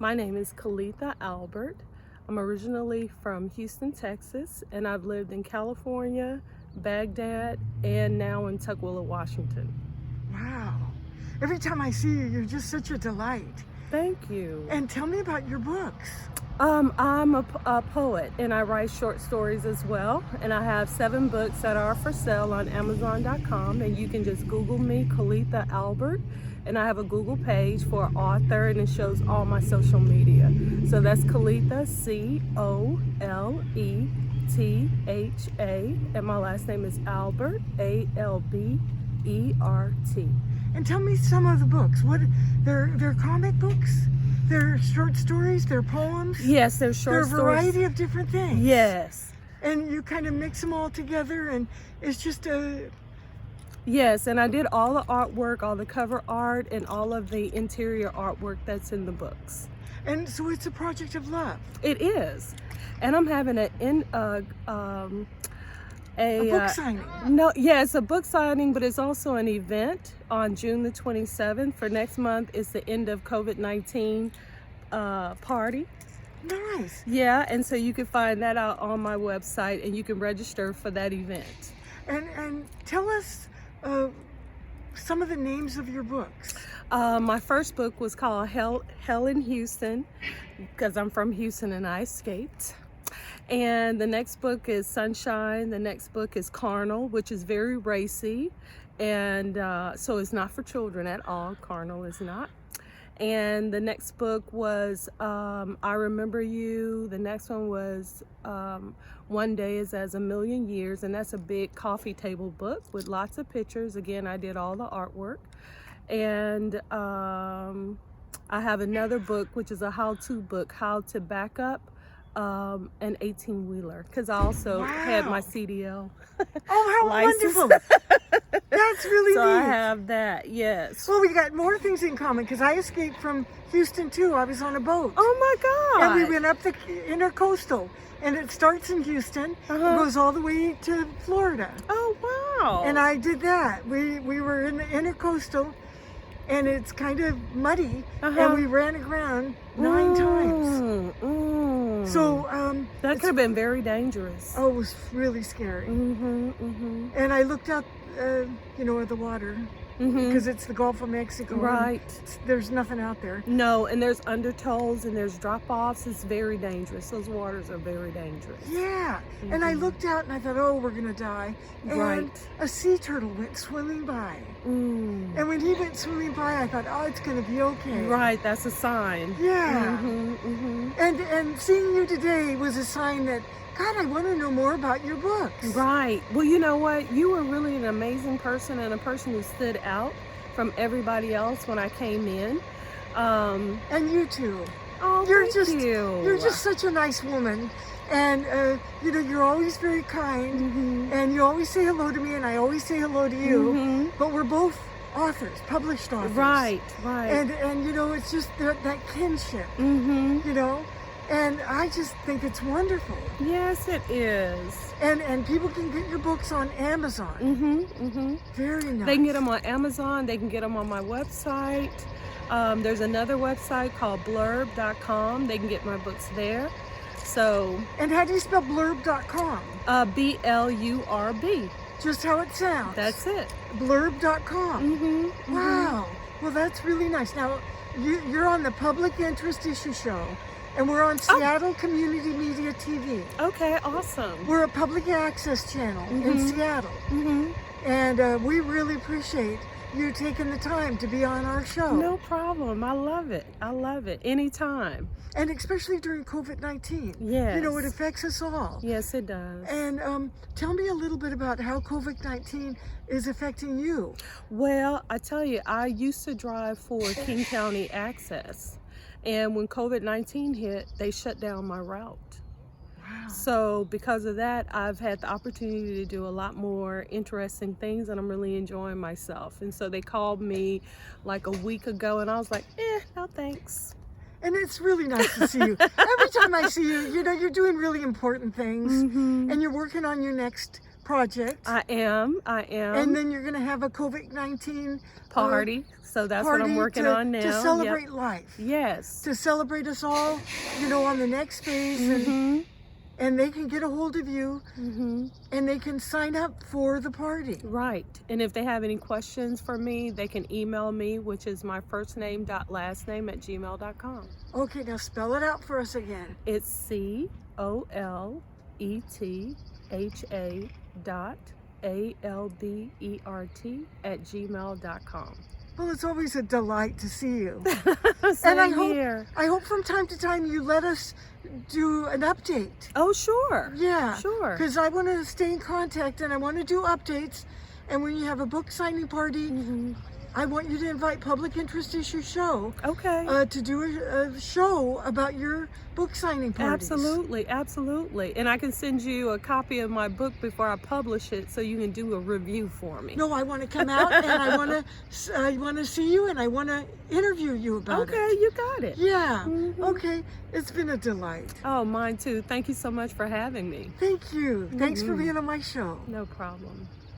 My name is Coletha Albert. I'm originally from Houston, Texas, and I've lived in California, Baghdad, and now in Tukwila, Washington. Wow. Every time I see you, you're just such a delight. Thank you. And tell me about your books. I'm a poet, and I write short stories as well, and I have 7 books that are for sale on Amazon.com, and you can just Google me, Coletha Albert, and I have a Google page for author, and it shows all my social media. So that's Coletha, C-O-L-E-T-H-A, and my last name is Albert, A-L-B-E-R-T. And tell me some of the books. They're comic books? They're short stories? They're poems? Yes, they're short stories. They're a variety of different things. Yes. And you kind of mix them all together, and it's just a... Yes, and I did all the artwork, all the cover art, and all of the interior artwork that's in the books. And so it's a project of love. It is. And I'm having a book signing. It's a book signing, but it's also an event on June the 27th. For next month, it's the end of COVID-19 party. Nice. Yeah, and so you can find that out on my website, and you can register for that event. And tell us some of the names of your books. My first book was called Hell in Houston, because I'm from Houston and I escaped. And the next book is Sunshine. The next book is Carnal, which is very racy. And so it's not for children at all. Carnal is not. And the next book was I Remember You. The next one was One Day is as a Million Years. And that's a big coffee table book with lots of pictures. Again, I did all the artwork. And I have another book, which is a how-to book, how to back up an 18-wheeler, because I also had my CDL. Oh, how license. wonderful. That's really So neat. I have that, yes. Well, we got more things in common, because I escaped from Houston too. I was on a boat. Oh my God. And we went up the intercoastal, and it starts in Houston and goes all the way to Florida. Oh wow. And I did that. We were in the intercoastal, and it's kind of muddy, and we ran aground 9 times. So that could have been very dangerous. Oh, it was really scary. And I looked out, at the water, because it's the Gulf of Mexico. Right. There's nothing out there. No, and there's undertows and there's drop-offs. It's very dangerous. Those waters are very dangerous. Yeah. And I looked out and I thought, oh, we're gonna die. And a sea turtle went swimming by. And when he went swimming by, I thought, oh, it's gonna be okay. Right, that's a sign. Yeah. And seeing you today was a sign that, God, I want to know more about your books. Right. Well, you know what? You were really an amazing person, and a person who stood out from everybody else when I came in. And you too. Oh, You're You're just such a nice woman. And, you're always very kind. And you always say hello to me, and I always say hello to you. But we're both authors, published authors. Right. And it's just that kinship, And I just think it's wonderful. Yes, it is. And people can get your books on Amazon. Very nice. They can get them on Amazon. They can get them on my website. There's another website called blurb.com. They can get my books there. So. And how do you spell blurb.com? B-L-U-R-B. Just how it sounds. That's it. Blurb.com. Wow. Well, that's really nice. Now, you're on the Public Interest Issue Show. And we're on Seattle Community Media TV. Okay, awesome. We're a public access channel in Seattle. And we really appreciate you taking the time to be on our show. No problem. I love it. Anytime. And especially during COVID-19. Yes. It affects us all. Yes, it does. And tell me a little bit about how COVID-19 is affecting you. Well, I tell you, I used to drive for King County Access. And when COVID-19 hit, they shut down my route. Wow. So because of that, I've had the opportunity to do a lot more interesting things, and I'm really enjoying myself. And so they called me like a week ago, and I was like, no thanks. And it's really nice to see you. Every time I see you, you're doing really important things, and you're working on your next project. I am. And then you're going to have a COVID-19 Party. So that's what I'm party working to, on now. to celebrate life. Yes. To celebrate us all, on the next phase. And they can get a hold of you and they can sign up for the party. Right. And if they have any questions for me, they can email me, which is my first name dot last name at gmail.com. Okay, now spell it out for us again. It's COLETHAalbert@gmail.com. Well, it's always a delight to see you. Same And here. I hope from time to time you let us do an update. Oh, sure. Yeah. Sure. Because I want to stay in contact and I want to do updates. And when you have a book signing party, I want you to invite Public Interest Issue Show Okay. to do a show about your book signing parties. Absolutely, absolutely. And I can send you a copy of my book before I publish it so you can do a review for me. No, I want to come out and I want to see you and I want to interview you about it. Okay, you got it. Yeah. Okay. It's been a delight. Oh, mine too. Thank you so much for having me. Thank you. Thanks for being on my show. No problem.